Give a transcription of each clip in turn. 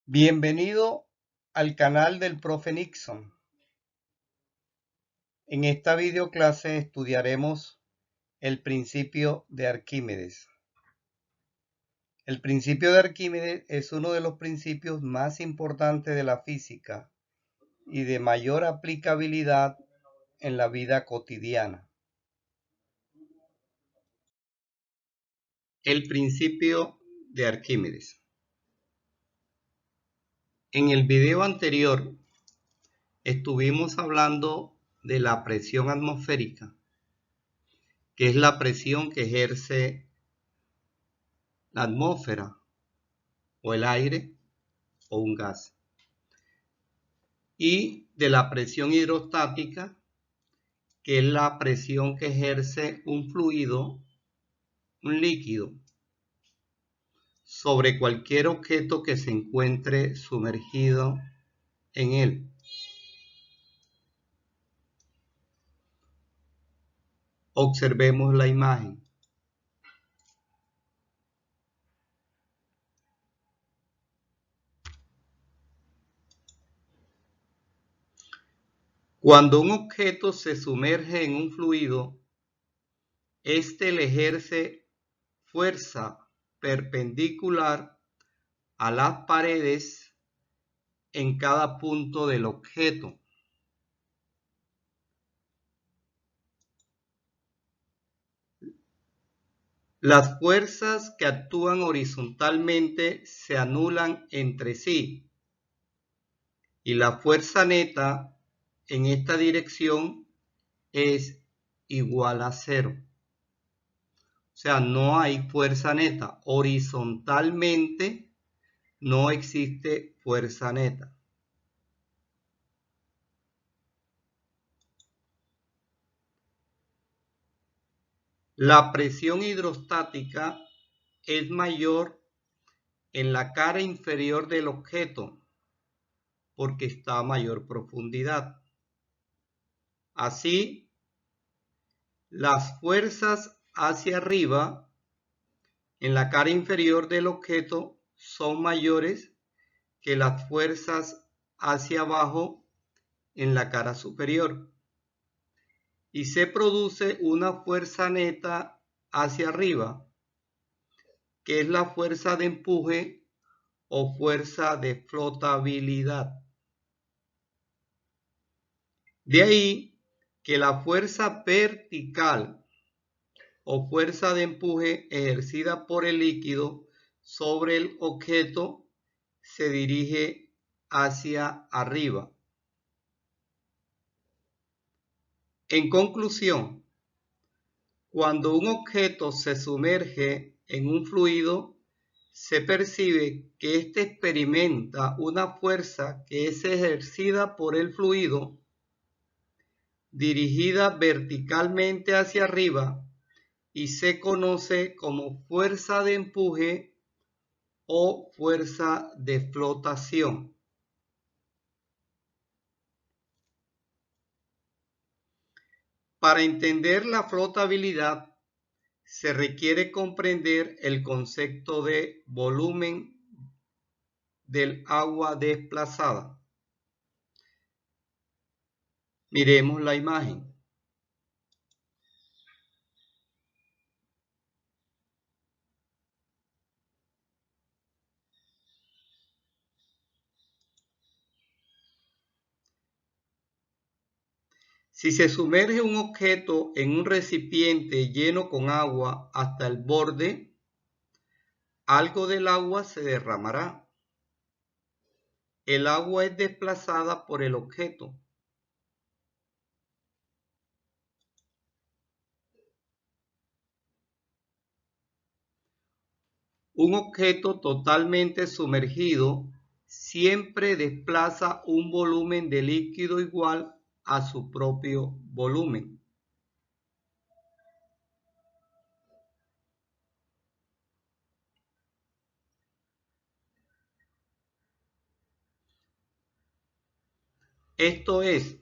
Bienvenido al canal del Profe Nixon. En esta videoclase estudiaremos el principio de Arquímedes. El principio de Arquímedes es uno de los principios más importantes de la física y de mayor aplicabilidad en la vida cotidiana. El principio de Arquímedes. En el video anterior estuvimos hablando de la presión atmosférica, que es la presión que ejerce la atmósfera o el aire o un gas, y de la presión hidrostática, que es la presión que ejerce un fluido, un líquido, sobre cualquier objeto que se encuentre sumergido en él. Observemos la imagen. Cuando un objeto se sumerge en un fluido, éste le ejerce fuerza perpendicular a las paredes en cada punto del objeto. Las fuerzas que actúan horizontalmente se anulan entre sí y la fuerza neta en esta dirección es igual a 0. O sea, no hay fuerza neta. Horizontalmente no existe fuerza neta. La presión hidrostática es mayor en la cara inferior del objeto porque está a mayor profundidad. Así, las fuerzas hacia arriba en la cara inferior del objeto son mayores que las fuerzas hacia abajo en la cara superior. Y se produce una fuerza neta hacia arriba, que es la fuerza de empuje o fuerza de flotabilidad. De ahí que la fuerza vertical o fuerza de empuje ejercida por el líquido sobre el objeto se dirige hacia arriba. En conclusión, cuando un objeto se sumerge en un fluido, se percibe que éste experimenta una fuerza que es ejercida por el fluido, dirigida verticalmente hacia arriba, y se conoce como fuerza de empuje o fuerza de flotación. Para entender la flotabilidad, se requiere comprender el concepto de volumen del agua desplazada. Miremos la imagen. Si se sumerge un objeto en un recipiente lleno con agua hasta el borde, algo del agua se derramará. El agua es desplazada por el objeto. Un objeto totalmente sumergido siempre desplaza un volumen de líquido igual a su propio volumen. Esto es,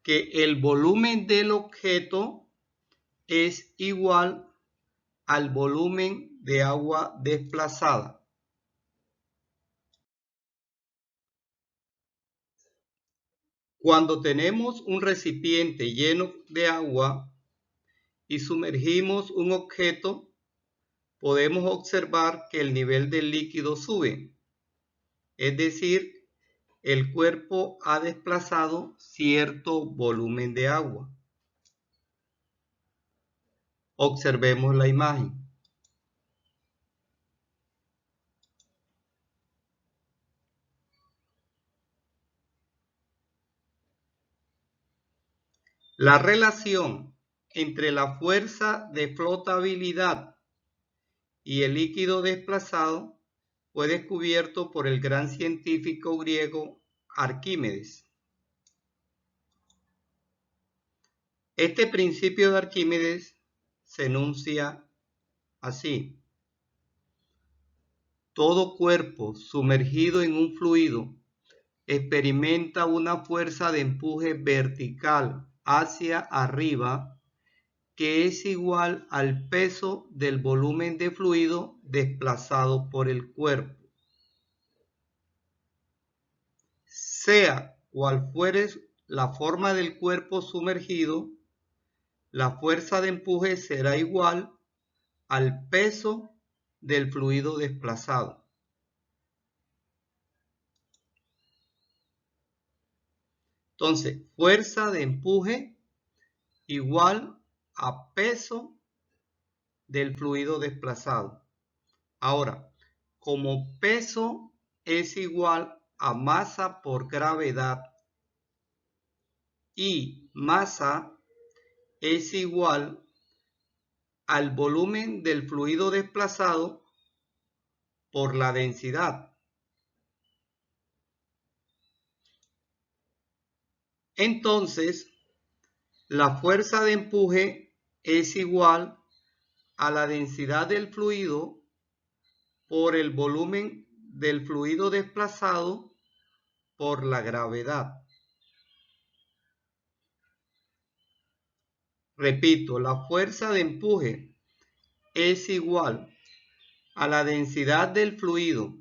que el volumen del objeto es igual al volumen de agua desplazada. Cuando tenemos un recipiente lleno de agua y sumergimos un objeto, podemos observar que el nivel del líquido sube, es decir, el cuerpo ha desplazado cierto volumen de agua. Observemos la imagen. La relación entre la fuerza de flotabilidad y el líquido desplazado fue descubierto por el gran científico griego Arquímedes. Este principio de Arquímedes se enuncia así: todo cuerpo sumergido en un fluido experimenta una fuerza de empuje vertical hacia arriba que es igual al peso del volumen de fluido desplazado por el cuerpo. Sea cual fuere la forma del cuerpo sumergido, la fuerza de empuje será igual al peso del fluido desplazado. Entonces, fuerza de empuje igual a peso del fluido desplazado. Ahora, como peso es igual a masa por gravedad y masa es igual al volumen del fluido desplazado por la densidad. Entonces, la fuerza de empuje es igual a la densidad del fluido por el volumen del fluido desplazado por la gravedad. Repito, la fuerza de empuje es igual a la densidad del fluido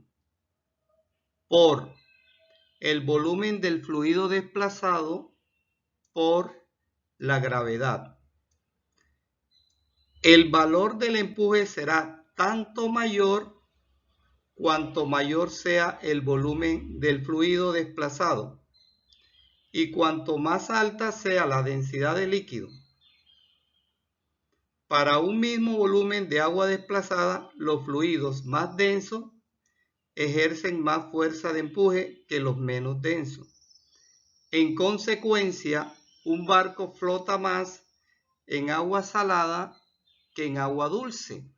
por el volumen del fluido desplazado por la gravedad. El valor del empuje será tanto mayor cuanto mayor sea el volumen del fluido desplazado y cuanto más alta sea la densidad del líquido. Para un mismo volumen de agua desplazada, los fluidos más densos ejercen más fuerza de empuje que los menos densos. En consecuencia, un barco flota más en agua salada que en agua dulce.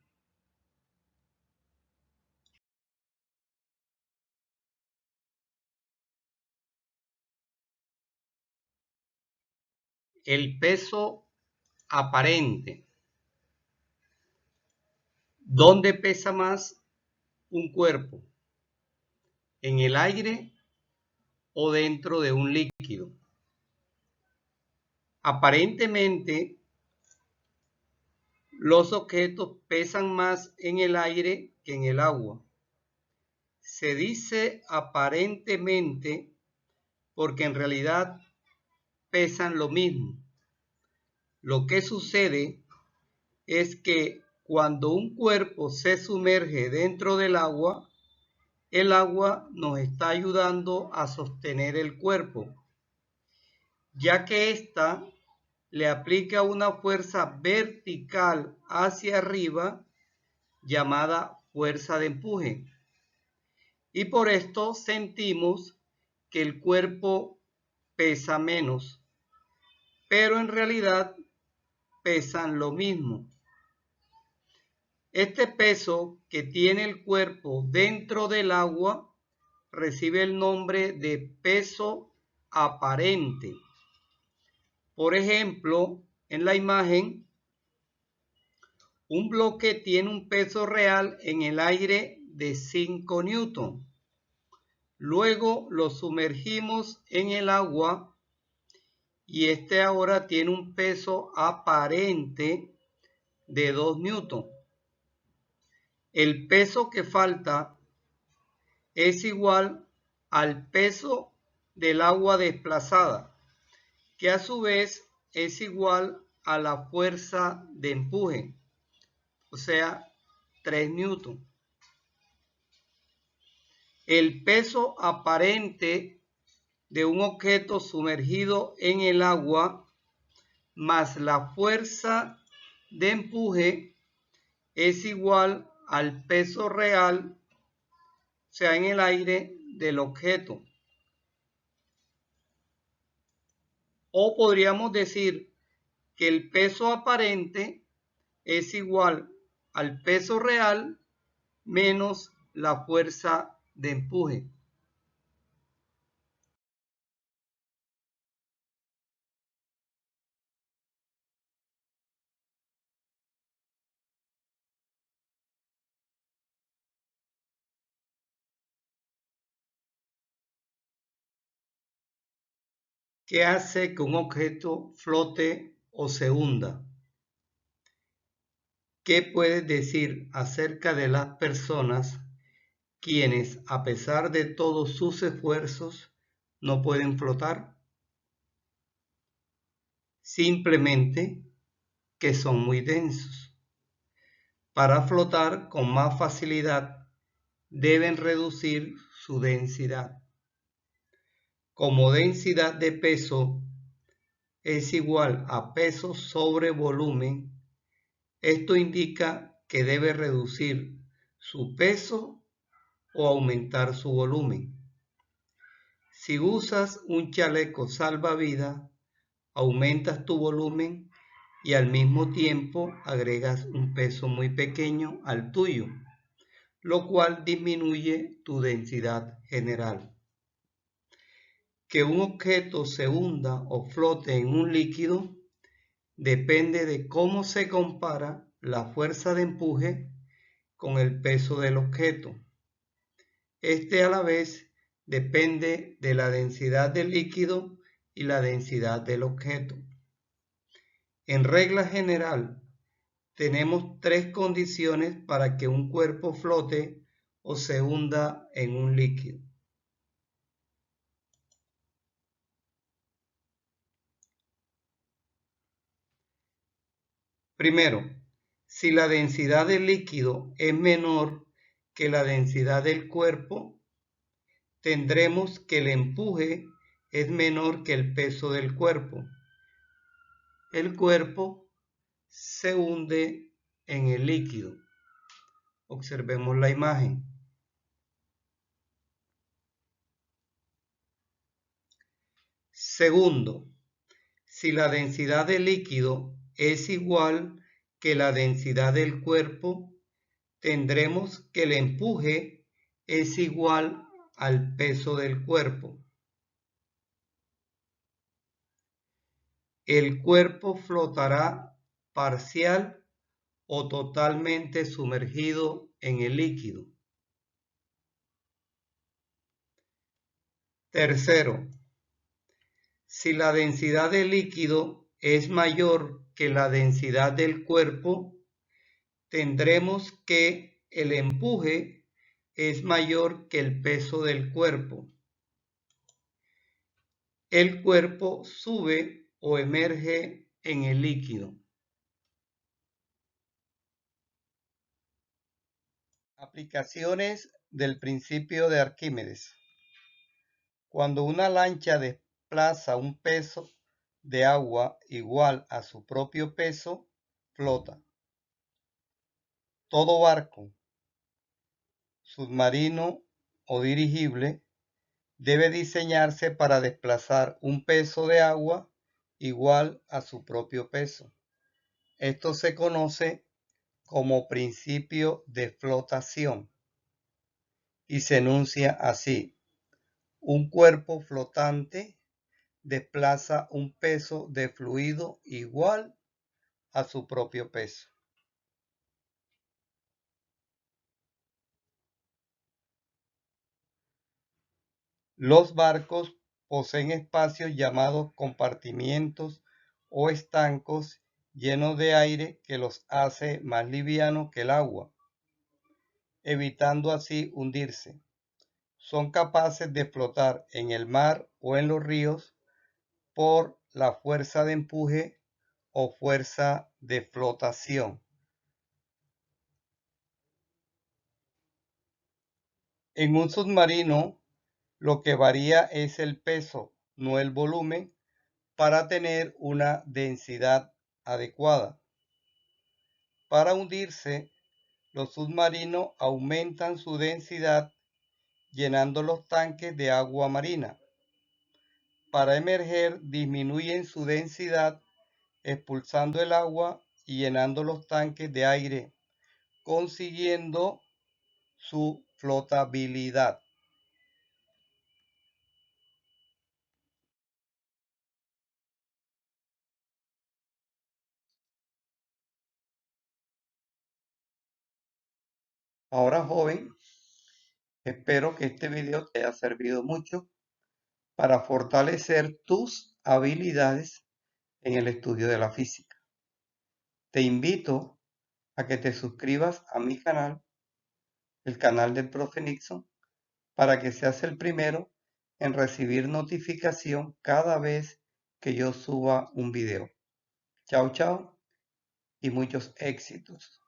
El peso aparente. ¿Dónde pesa más un cuerpo? ¿En el aire o dentro de un líquido? Aparentemente, los objetos pesan más en el aire que en el agua. Se dice aparentemente porque en realidad pesan lo mismo. Lo que sucede es que cuando un cuerpo se sumerge dentro del agua, el agua nos está ayudando a sostener el cuerpo, ya que ésta le aplica una fuerza vertical hacia arriba llamada fuerza de empuje. Y por esto sentimos que el cuerpo pesa menos, pero en realidad pesan lo mismo. Este peso que tiene el cuerpo dentro del agua recibe el nombre de peso aparente. Por ejemplo, en la imagen, un bloque tiene un peso real en el aire de 5 newton. Luego lo sumergimos en el agua y este ahora tiene un peso aparente de 2 newton. El peso que falta es igual al peso del agua desplazada. que a su vez es igual a la fuerza de empuje, o sea, 3 newton. El peso aparente de un objeto sumergido en el agua más la fuerza de empuje es igual al peso real, o sea, en el aire del objeto. O podríamos decir que el peso aparente es igual al peso real menos la fuerza de empuje. ¿Qué hace que un objeto flote o se hunda? ¿Qué puedes decir acerca de las personas quienes, a pesar de todos sus esfuerzos, no pueden flotar? Simplemente que son muy densos. Para flotar con más facilidad, deben reducir su densidad. Como densidad de peso es igual a peso sobre volumen, esto indica que debe reducir su peso o aumentar su volumen. Si usas un chaleco salvavidas, aumentas tu volumen y al mismo tiempo agregas un peso muy pequeño al tuyo, lo cual disminuye tu densidad general. Que un objeto se hunda o flote en un líquido depende de cómo se compara la fuerza de empuje con el peso del objeto. Este a la vez depende de la densidad del líquido y la densidad del objeto. En regla general, tenemos 3 condiciones para que un cuerpo flote o se hunda en un líquido. Primero, si la densidad del líquido es menor que la densidad del cuerpo, tendremos que el empuje es menor que el peso del cuerpo. El cuerpo se hunde en el líquido. Observemos la imagen. Segundo, si la densidad del líquido es igual que la densidad del cuerpo, tendremos que el empuje es igual al peso del cuerpo. El cuerpo flotará parcial o totalmente sumergido en el líquido. Tercero, si la densidad del líquido es mayor que la densidad del cuerpo, tendremos que el empuje es mayor que el peso del cuerpo. El cuerpo sube o emerge en el líquido. Aplicaciones del principio de Arquímedes. Cuando una lancha desplaza un peso de agua igual a su propio peso, flota. Todo barco, submarino o dirigible debe diseñarse para desplazar un peso de agua igual a su propio peso. Esto se conoce como principio de flotación y se enuncia así: un cuerpo flotante desplaza un peso de fluido igual a su propio peso. Los barcos poseen espacios llamados compartimientos o estancos llenos de aire que los hace más livianos que el agua, evitando así hundirse. Son capaces de flotar en el mar o en los ríos por la fuerza de empuje o fuerza de flotación. En un submarino, lo que varía es el peso, no el volumen, para tener una densidad adecuada. Para hundirse, los submarinos aumentan su densidad llenando los tanques de agua marina. Para emerger, disminuyen su densidad expulsando el agua y llenando los tanques de aire, consiguiendo su flotabilidad. Ahora, joven, espero que este video te haya servido mucho para fortalecer tus habilidades en el estudio de la física. Te invito a que te suscribas a mi canal, el canal del Profe Nixon, para que seas el primero en recibir notificación cada vez que yo suba un video. Chao, chao y muchos éxitos.